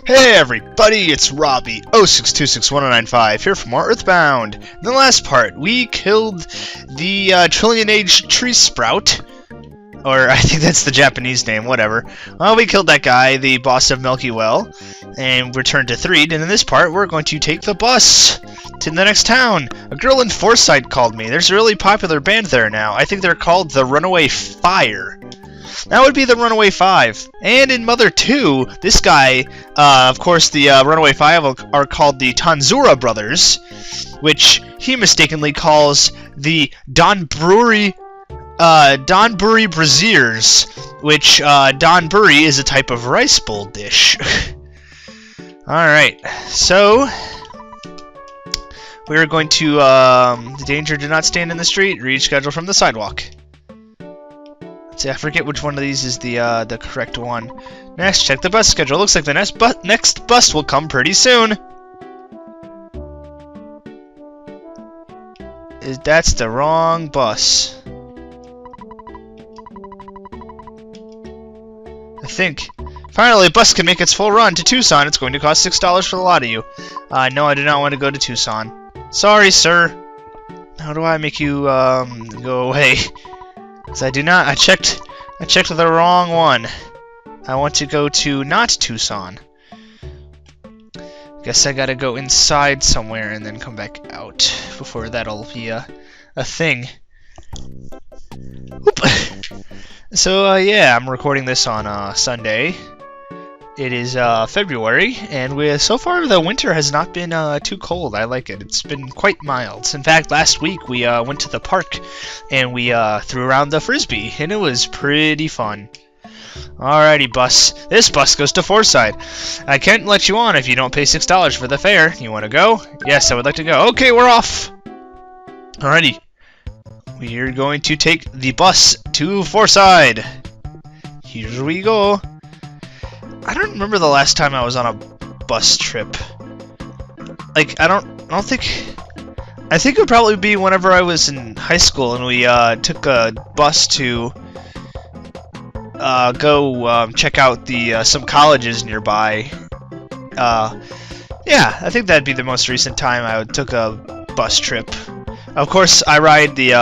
Hey everybody, it's Robbie 06261095 here from our EarthBound. In the last part, we killed the Trillion Age Tree Sprout. Or, I think that's the Japanese name, whatever. Well, we killed that guy, the boss of Milky Well, and returned to Threed, and in this part, we're going to take the bus to the next town. A girl in Forsyth called me. There's a really popular band there now. I think they're called the Runaway Fire. That would be the Runaway Five. And in Mother 2, this guy, of course, the Runaway Five are called the Tanzura Brothers, which he mistakenly calls the Donburi Braziers, which Donburi is a type of rice bowl dish. Alright, so we are going to, the danger do not stand in the street, read schedule from the sidewalk. See, I forget which one of these is the correct one. Next, check the bus schedule. Looks like the next bus will come pretty soon. That's the wrong bus. I think. Finally, a bus can make its full run to Tucson. It's going to cost $6 for the lot of you. No, I do not want to go to Tucson. Sorry, sir. How do I make you go away? Because I do not. I checked the wrong one. I want to go to not Tucson. Guess I gotta go inside somewhere and then come back out before that'll be a thing. Oop. So yeah, I'm recording this on Sunday. It is February, and so far the winter has not been too cold. I like it. It's been quite mild. In fact, last week we went to the park and we threw around the frisbee, and it was pretty fun. Alrighty, bus. This bus goes to Forsyth. I can't let you on if you don't pay $6 for the fare. You want to go? Yes, I would like to go. Okay, we're off. Alrighty. We're going to take the bus to Forsyth. Here we go. I don't remember the last time I was on a bus trip. Like, I think it would probably be whenever I was in high school and we took a bus to go check out some colleges nearby. Yeah, I think that'd be the most recent time I took a bus trip. Of course, I ride the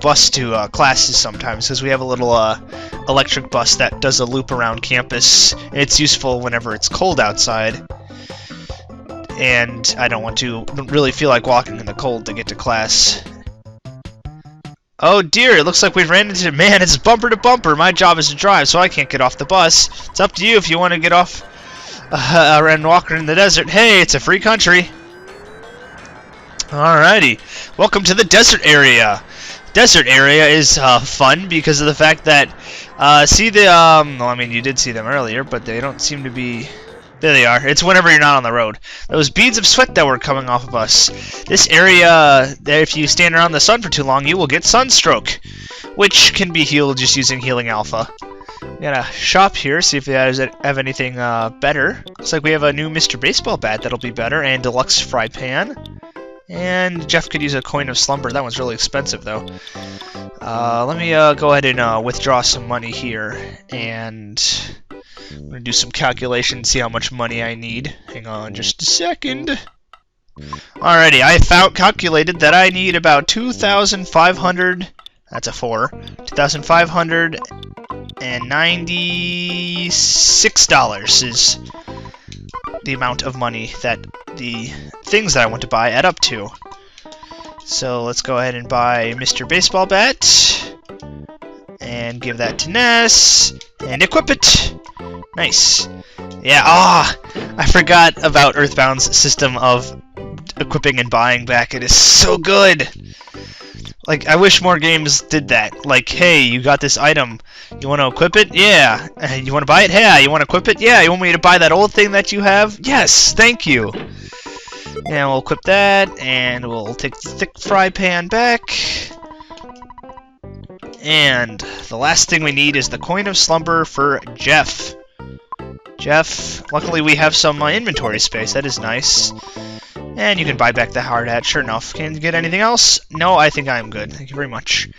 bus to classes sometimes because we have a little electric bus that does a loop around campus. It's useful whenever it's cold outside, and I don't really feel like walking in the cold to get to class. Oh dear, it looks like we ran into man. It's bumper to bumper. My job is to drive, so I can't get off the bus. It's up to you if you want to get off and walk in the desert. Hey, it's a free country. Alrighty, welcome to the desert area. Desert area is fun because of the fact that see the well, I mean, you did see them earlier, but they don't seem to be. There they are. It's whenever you're not on the road. Those beads of sweat that were coming off of us. This area, if you stand around the sun for too long, you will get sunstroke, which can be healed just using Healing Alpha. We got a shop here, see if they have anything better. Looks like we have a new Mr. Baseball bat that'll be better, and deluxe fry pan. And Jeff could use a coin of slumber. That one's really expensive, though. Let me go ahead and withdraw some money here, and I'm going to do some calculation, see how much money I need. Hang on just a second. Alrighty, I calculated that I need about 2,500, that's a 4, $2,596 is the amount of money that the things that I want to buy add up to. So let's go ahead and buy Mr. Baseball Bat and give that to Ness and equip it. Nice. Yeah, I forgot about EarthBound's system of equipping and buying back. It is so good. Like, I wish more games did that. Like, hey, you got this item. You want to equip it? Yeah. You want to buy it? Yeah. You want to equip it? Yeah. You want me to buy that old thing that you have? Yes. Thank you. And we'll equip that, and we'll take the thick fry pan back. And the last thing we need is the coin of slumber for Jeff. Luckily we have some inventory space. That is nice. And you can buy back the hard hat, sure enough. Can you get anything else? No, I think I'm good. Thank you very much.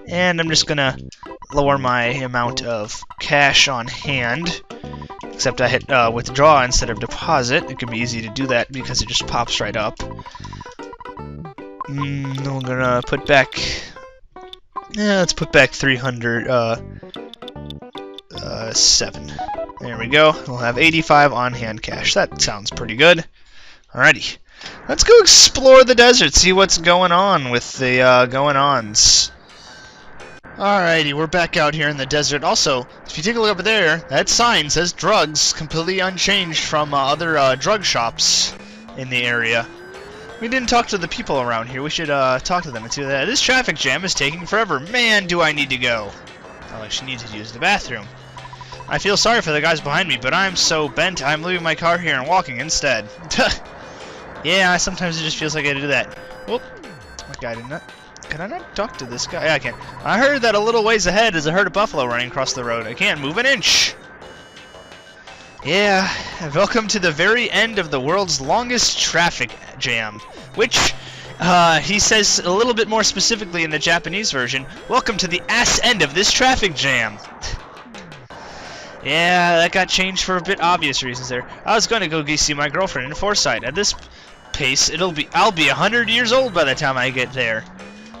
And I'm just gonna lower my amount of cash on hand. Except I hit withdraw instead of deposit. It can be easy to do that because it just pops right up. I'm gonna put back... Yeah, let's put back 307. There we go. We'll have 85 on hand cash. That sounds pretty good. Alrighty. Let's go explore the desert, see what's going on with the going-ons. Alrighty, we're back out here in the desert. Also, if you take a look over there, that sign says drugs, completely unchanged from other drug shops in the area. We didn't talk to the people around here. We should talk to them and see that. This traffic jam is taking forever. Man, do I need to go. I actually need to use the bathroom. I feel sorry for the guys behind me, but I'm so bent I'm leaving my car here and walking instead. Yeah, sometimes it just feels like I do that. Whoop. That guy did not... Can I not talk to this guy? Yeah, I can. I heard that a little ways ahead is a herd of buffalo running across the road. I can't move an inch. Yeah, welcome to the very end of the world's longest traffic jam. Which, he says a little bit more specifically in the Japanese version, welcome to the ass end of this traffic jam. Yeah, that got changed for a bit obvious reasons there. I was going to go see my girlfriend in Forsyth. At this pace, I'll be 100 years old by the time I get there.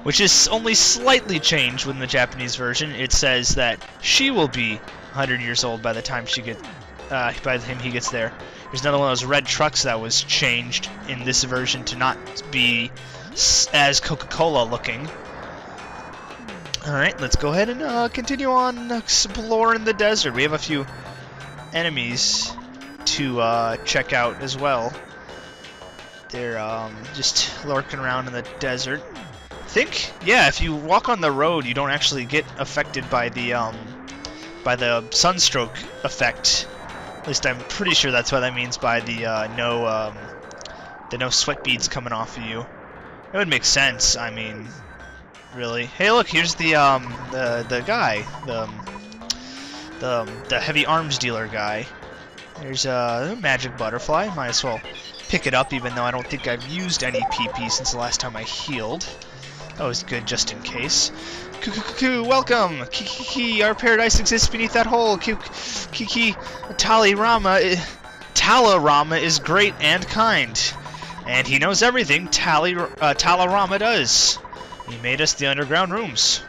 Which is only slightly changed with the Japanese version. It says that she will be 100 years old by the time he gets there. There's another one of those red trucks that was changed in this version to not be as Coca-Cola looking. Alright, let's go ahead and continue on exploring the desert. We have a few enemies to check out as well. They're just lurking around in the desert. I think, yeah, if you walk on the road, you don't actually get affected by the sunstroke effect. At least I'm pretty sure that's what that means by the no sweat beads coming off of you. It would make sense. I mean, really. Hey, look, here's the guy, the heavy arms dealer guy. There's a magic butterfly. Might as well pick it up, even though I don't think I've used any PP since the last time I healed. That was good, just in case. Welcome! Kiki, our paradise exists beneath that hole. Kiki, Tala Rama is great and kind. And he knows everything Tala Rama does. He made us the underground rooms.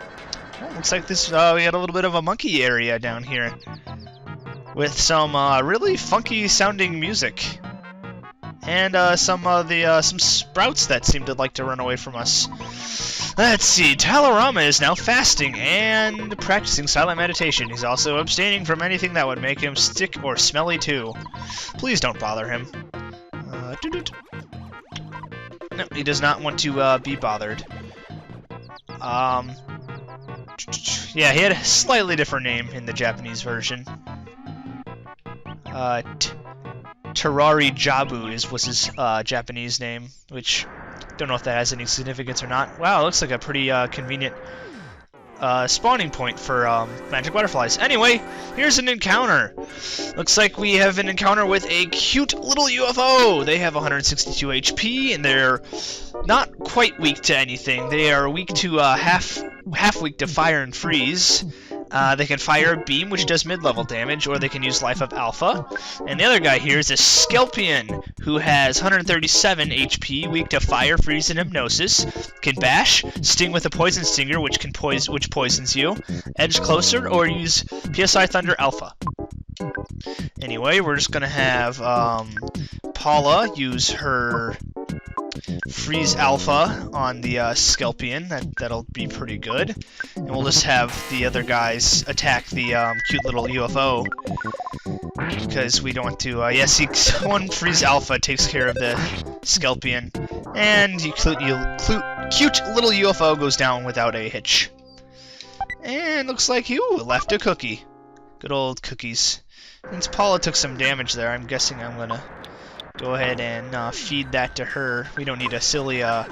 Well, looks like this, we got a little bit of a monkey area down here. With some really funky sounding music. And some sprouts that seem to like to run away from us. Let's see, Tala Rama is now fasting and practicing silent meditation. He's also abstaining from anything that would make him sick or smelly too. Please don't bother him. No, he does not want to be bothered. Yeah, he had a slightly different name in the Japanese version. Terari Jabu was his Japanese name, which don't know if that has any significance or not. Wow, it looks like a pretty convenient spawning point for magic butterflies. Anyway, here's an encounter. Looks like we have an encounter with a cute little UFO. They have 162 HP, and they're not quite weak to anything. They are weak to half weak to fire and freeze. They can fire a beam, which does mid-level damage, or they can use Life Up Alpha. And the other guy here is a Skelpion, who has 137 HP, weak to fire, freeze, and hypnosis. Can bash, sting with a poison stinger, which poisons you, edge closer, or use PSI Thunder Alpha. Anyway, we're just gonna have Paula use her Freeze Alpha on the Skelpion. That'll be pretty good. And we'll just have the other guys attack the cute little UFO. Because we don't want to... yeah, see, one Freeze Alpha takes care of the Skelpion. And the cute little UFO goes down without a hitch. And looks like you left a cookie. Good old cookies. Since Paula took some damage there, I'm guessing I'm gonna go ahead and feed that to her. We don't need a silly low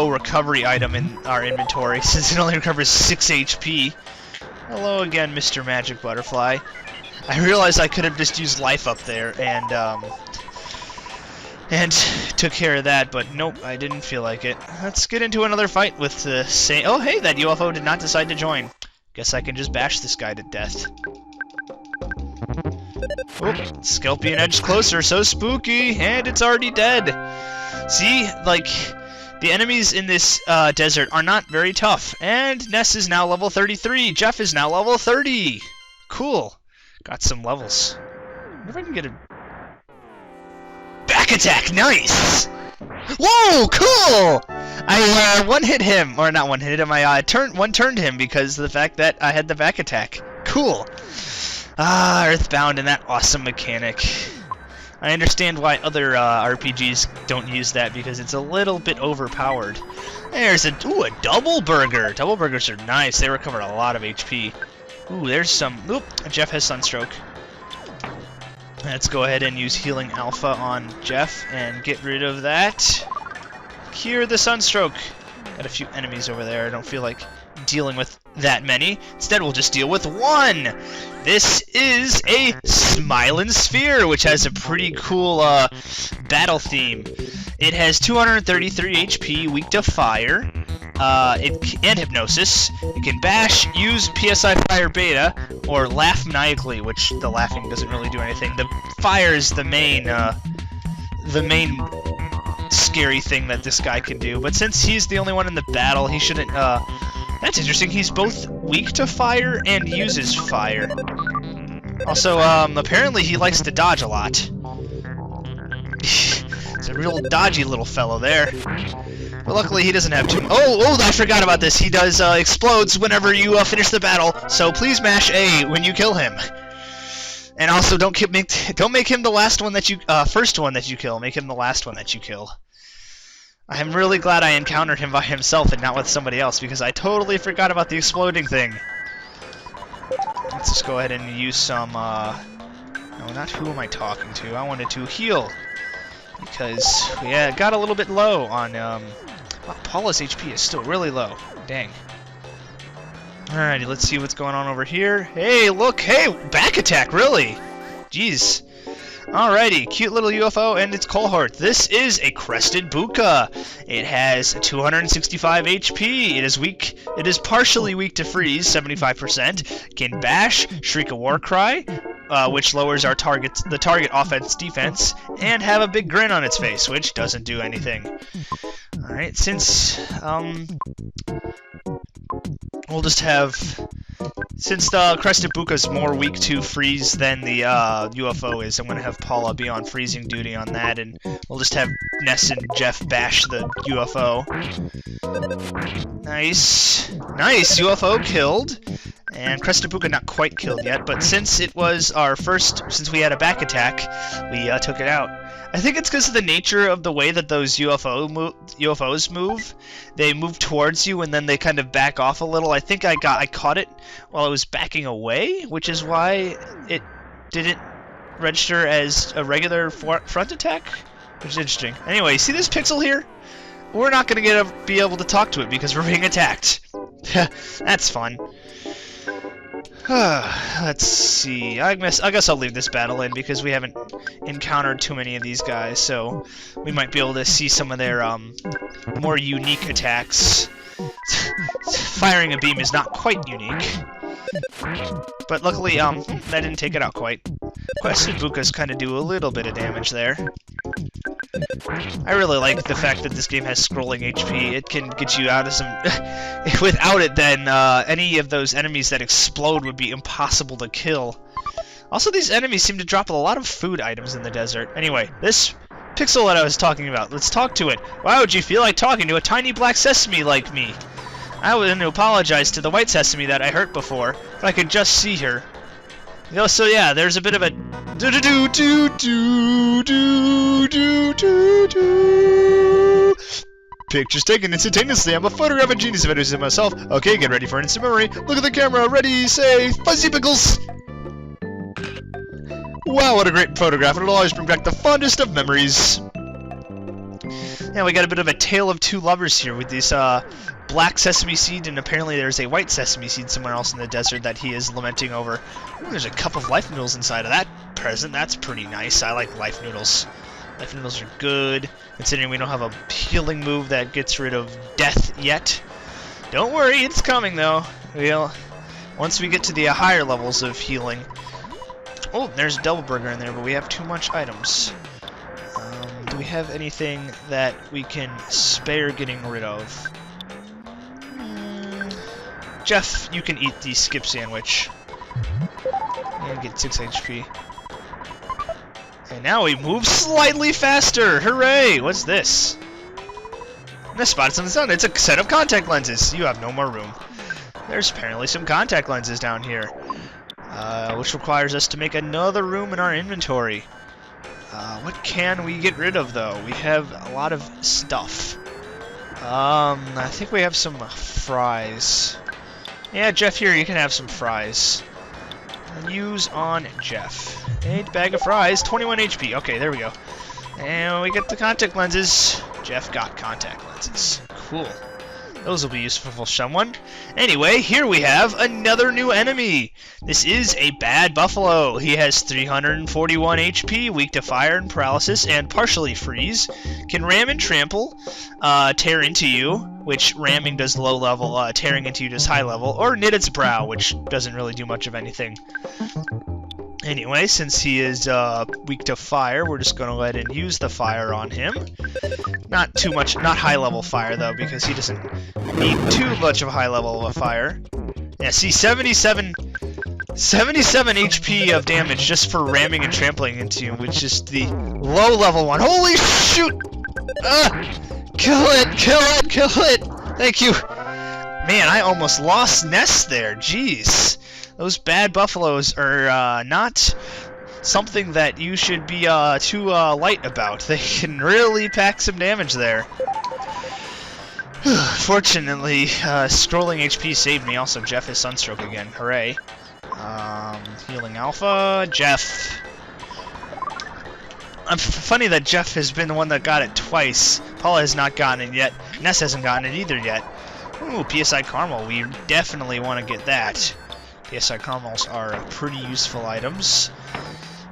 recovery item in our inventory since it only recovers 6 HP. Hello again, Mr. Magic Butterfly. I realized I could have just used life up there and took care of that, but nope, I didn't feel like it. Let's get into another fight with the same... Oh, hey, that UFO did not decide to join. Guess I can just bash this guy to death. Oh, Scorpion edged closer, so spooky, and it's already dead. See, like, the enemies in this desert are not very tough. And Ness is now level 33. Jeff is now level 30. Cool. Got some levels. I wonder if I can get a back attack. Nice. Whoa, cool. I one-hit him, or not one-hit him. I one-turned him because of the fact that I had the back attack. Cool. Ah, EarthBound and that awesome mechanic. I understand why other RPGs don't use that because it's a little bit overpowered. There's a double burger. Double burgers are nice. They recover a lot of HP. Ooh, there's some. Oop, Jeff has Sunstroke. Let's go ahead and use Healing Alpha on Jeff and get rid of that. Cure the Sunstroke. Got a few enemies over there. I don't feel like dealing with that many. Instead, we'll just deal with one. This is a Smiling Sphere, which has a pretty cool battle theme. It has 233 HP, weak to fire, and hypnosis. It can bash, use PSI Fire Beta, or laugh maniacally, which the laughing doesn't really do anything. The fire is the main scary thing that this guy can do. But since he's the only one in the battle, he shouldn't. That's interesting. He's both weak to fire and uses fire. Also, apparently he likes to dodge a lot. He's a real dodgy little fellow there. But luckily he doesn't have too. Oh! I forgot about this. He does explodes whenever you finish the battle. So please mash A when you kill him. And also don't make him the last one that you first one that you kill. Make him the last one that you kill. I'm really glad I encountered him by himself and not with somebody else, because I totally forgot about the exploding thing. Let's just go ahead and use some, no, not who am I talking to. I wanted to heal, because, yeah, it got a little bit low on, well, Paula's HP is still really low. Dang. Alrighty, let's see what's going on over here. Hey, look, hey, back attack, really? Jeez. Alrighty, cute little UFO and its cohort. This is a crested buka. It has 265 HP. It is weak. It is partially weak to freeze, 75%. Can bash, shriek a war cry, which lowers the target offense defense, and have a big grin on its face, which doesn't do anything. Alright, since we'll just have. Since the Crested Buka is more weak to freeze than the UFO is, I'm going to have Paula be on freezing duty on that, and we'll just have Ness and Jeff bash the UFO. Nice. Nice! UFO killed. And Crested Buka not quite killed yet, but since it was our first, since we had a back attack, we took it out. I think it's because of the nature of the way that those UFOs move. They move towards you and then they kind of back off a little. I think I caught it while I was backing away, which is why it didn't register as a regular front attack, which is interesting. Anyway, see this pixel here? We're not going to be able to talk to it because we're being attacked. That's fun. Let's see. I guess I'll leave this battle in because we haven't encountered too many of these guys, so we might be able to see some of their more unique attacks. Firing a beam is not quite unique, but luckily that didn't take it out quite. Crested Bukas kind of do a little bit of damage there. I really like the fact that this game has scrolling HP. It can get you out of some... Without it, then any of those enemies that explode would be impossible to kill. Also, these enemies seem to drop a lot of food items in the desert. Anyway, this pixel that I was talking about, let's talk to it. Why would you feel like talking to a tiny black sesame like me? I want to apologize to the white sesame that I hurt before, if I could just see her. You know, so yeah, there's a bit of a pictures taken instantaneously. I'm a photographic genius if I do say myself. Okay, get ready for instant memory. Look at the camera. Ready, say, fuzzy pickles. Wow, what a great photograph. It'll always bring back the fondest of memories. Yeah, we got a bit of a tale of two lovers here with this black sesame seed, and apparently there's a white sesame seed somewhere else in the desert that he is lamenting over. Ooh, there's a cup of life noodles inside of that present. That's pretty nice. I like life noodles. Life noodles are good, considering we don't have a healing move that gets rid of death yet. Don't worry, it's coming though. Once we get to the higher levels of healing, Oh, there's a double burger in there, but we have too much items. Do we have anything that we can spare getting rid of? Jeff, you can eat the skip sandwich. And get 6 HP. And now we move slightly faster! Hooray! What's this? I spotted something sun. It's a set of contact lenses. You have no more room. There's apparently some contact lenses down here. Which requires us to make another room in our inventory. What can we get rid of, though? We have a lot of stuff. I think we have some fries. Yeah, Jeff, here, you can have some fries. Use on Jeff. 8 bag of fries, 21 HP. Okay, there we go. And we get the contact lenses. Jeff got contact lenses. Cool. Those will be useful for someone. Anyway, here we have another new enemy. This is a bad buffalo. He has 341 HP, weak to fire and paralysis, and partially freeze. Can ram and trample, tear into you, which ramming does low level, tearing into you does high level, or knit its brow, which doesn't really do much of anything. Anyway, since he is weak to fire, we're just going to go ahead and use the fire on him. Not too much, not high level fire though, because he doesn't need too much of a high level of a fire. Yeah, see, 77 HP of damage just for ramming and trampling into him, which is the low level one. Holy shoot! Kill it! Kill it! Kill it! Thank you! Man, I almost lost Ness there. Jeez. Those bad buffaloes are not something that you should be too light about. They can really pack some damage there. Fortunately, scrolling HP saved me. Also, Jeff is Sunstroke again. Hooray. Healing Alpha. Jeff. Funny that Jeff has been the one that got it twice. Paula has not gotten it yet. Ness hasn't gotten it either yet. Ooh, PSI Caramel. We definitely want to get that. PSI Caramels are pretty useful items.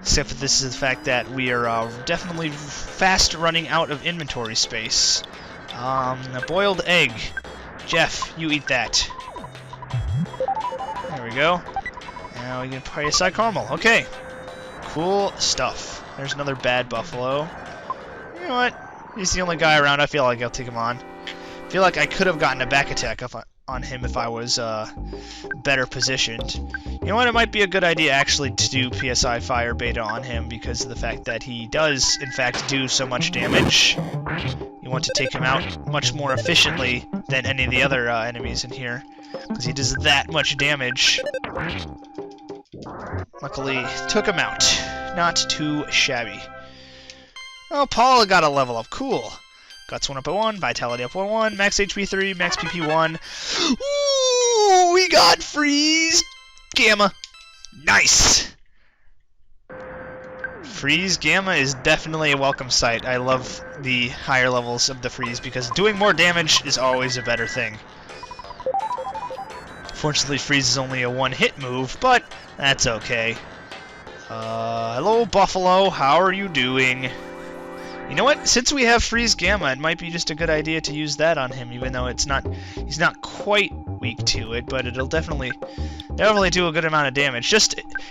Except for this is the fact that we are definitely fast running out of inventory space. A boiled egg. Jeff, you eat that. There we go. Now we get PSI Caramel. Okay. Cool stuff. There's another bad buffalo. You know what? He's the only guy around. I feel like I'll take him on. I feel like I could have gotten a back attack on him if I was better positioned. You know what? It might be a good idea actually to do PSI Fire Beta on him because of the fact that he does, in fact, do so much damage. You want to take him out much more efficiently than any of the other enemies in here because he does that much damage. Luckily, took him out. Not too shabby. Oh, Paula got a level up. Cool. Guts 1 up at 1, Vitality up 1, Max HP 3, Max PP 1. Ooh, we got Freeze Gamma. Nice! Freeze Gamma is definitely a welcome sight. I love the higher levels of the Freeze because doing more damage is always a better thing. Fortunately, Freeze is only a one-hit move, but that's okay. Hello, Buffalo. How are you doing? You know what? Since we have Freeze Gamma, it might be just a good idea to use that on him, even though he's not quite weak to it, but it'll definitely do a good amount of damage.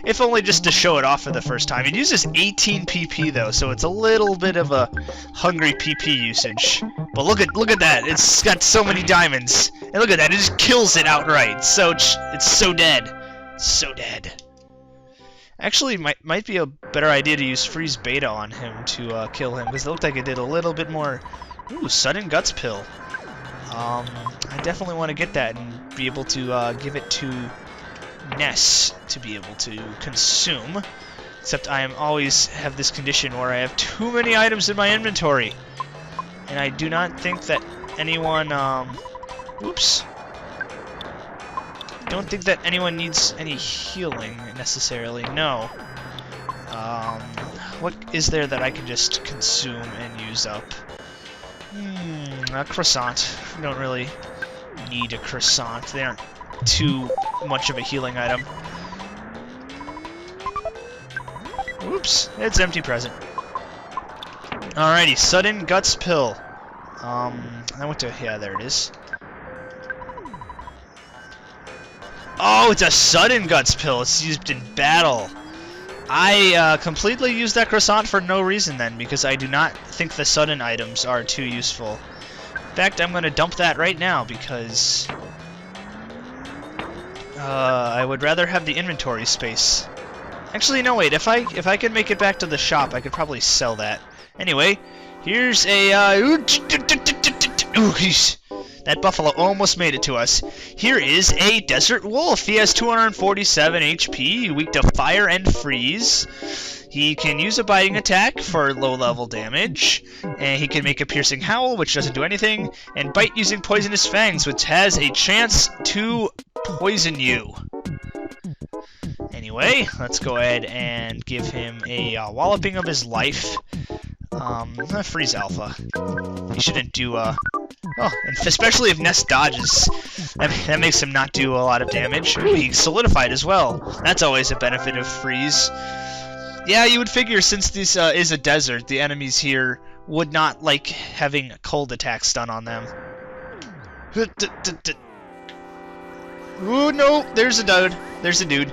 If only just to show it off for the first time. It uses 18 PP though, so it's a little bit of a hungry PP usage. But look at that! It's got so many diamonds, and look at that! It just kills it outright. So it's so dead, so dead. Actually, might be a better idea to use Freeze Beta on him to kill him, because it looked like it did a little bit more. Ooh, Sudden Guts Pill. I definitely want to get that and be able to give it to Ness to be able to consume. Except I always have this condition where I have too many items in my inventory, and I do not think that anyone. Oops. Don't think that anyone needs any healing necessarily. No. What is there that I can just consume and use up? A croissant. We don't really need a croissant. They aren't too much of a healing item. Oops, it's empty present. Alrighty, Sudden Guts Pill. Yeah, there it is. Oh, it's a Sudden Guts Pill. It's used in battle. I completely used that croissant for no reason then, because I do not think the sudden items are too useful. In fact, I'm going to dump that right now, because I would rather have the inventory space. Actually, no, wait, if I could make it back to the shop, I could probably sell that. Anyway, here's a, that buffalo almost made it to us. Here is a desert wolf. He has 247 HP, weak to fire and freeze. He can use a biting attack for low-level damage, and he can make a piercing howl, which doesn't do anything, and bite using poisonous fangs, which has a chance to poison you. Anyway, let's go ahead and give him a walloping of his life. Freeze alpha. He shouldn't do, oh, and especially if Nest dodges. That makes him not do a lot of damage. Ooh, he solidified as well. That's always a benefit of freeze. Yeah, you would figure since this is a desert, the enemies here would not like having cold attacks done on them. Ooh, no, there's a dude. There's a dude.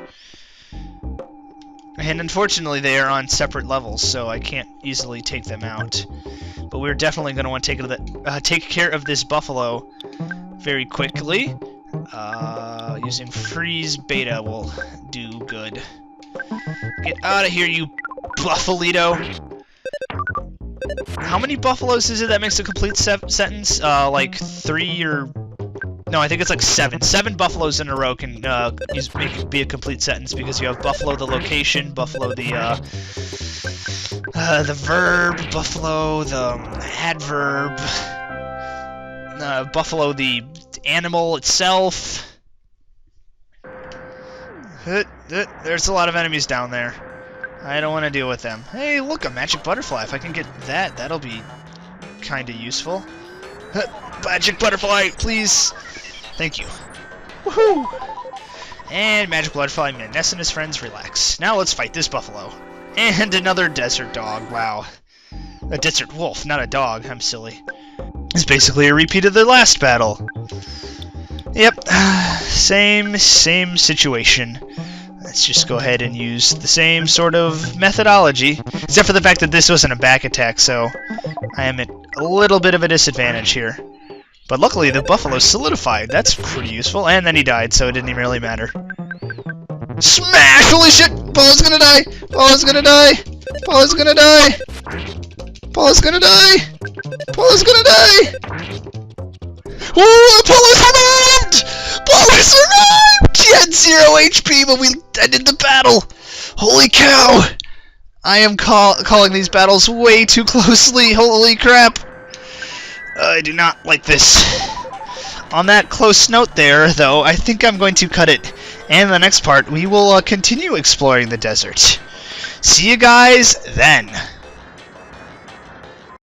And unfortunately, they are on separate levels, so I can't easily take them out. But we're definitely going to want to take care of this buffalo very quickly. Using freeze beta will do good. Get out of here, you buffalito! How many buffaloes is it that makes a complete sentence? Like 3 or... No, I think it's like 7. 7 buffaloes in a row can be a complete sentence, because you have buffalo the location, buffalo the verb, buffalo the adverb, buffalo the animal itself. There's a lot of enemies down there. I don't want to deal with them. Hey, look, a magic butterfly. If I can get that, that'll be kind of useful. Magic butterfly, please. Thank you. Woohoo! And magic butterfly, Ness and his friends relax. Now let's fight this buffalo. And another desert dog. Wow. A desert wolf, not a dog. I'm silly. It's basically a repeat of the last battle. Yep. Same situation. Let's just go ahead and use the same sort of methodology. Except for the fact that this wasn't a back attack, so I am at a little bit of a disadvantage here. But luckily, the buffalo solidified. That's pretty useful. And then he died, so it didn't even really matter. Smash! Holy shit! Paula's gonna die! Paula's gonna die! Paula's gonna die! Paula's gonna die! Paula's gonna die! Oh, Paula survived! Paula survived! She had 0 HP, but we ended the battle! Holy cow! I am calling these battles way too closely. Holy crap! I do not like this. On that close note there, though, I think I'm going to cut it. And in the next part, we will continue exploring the desert. See you guys then.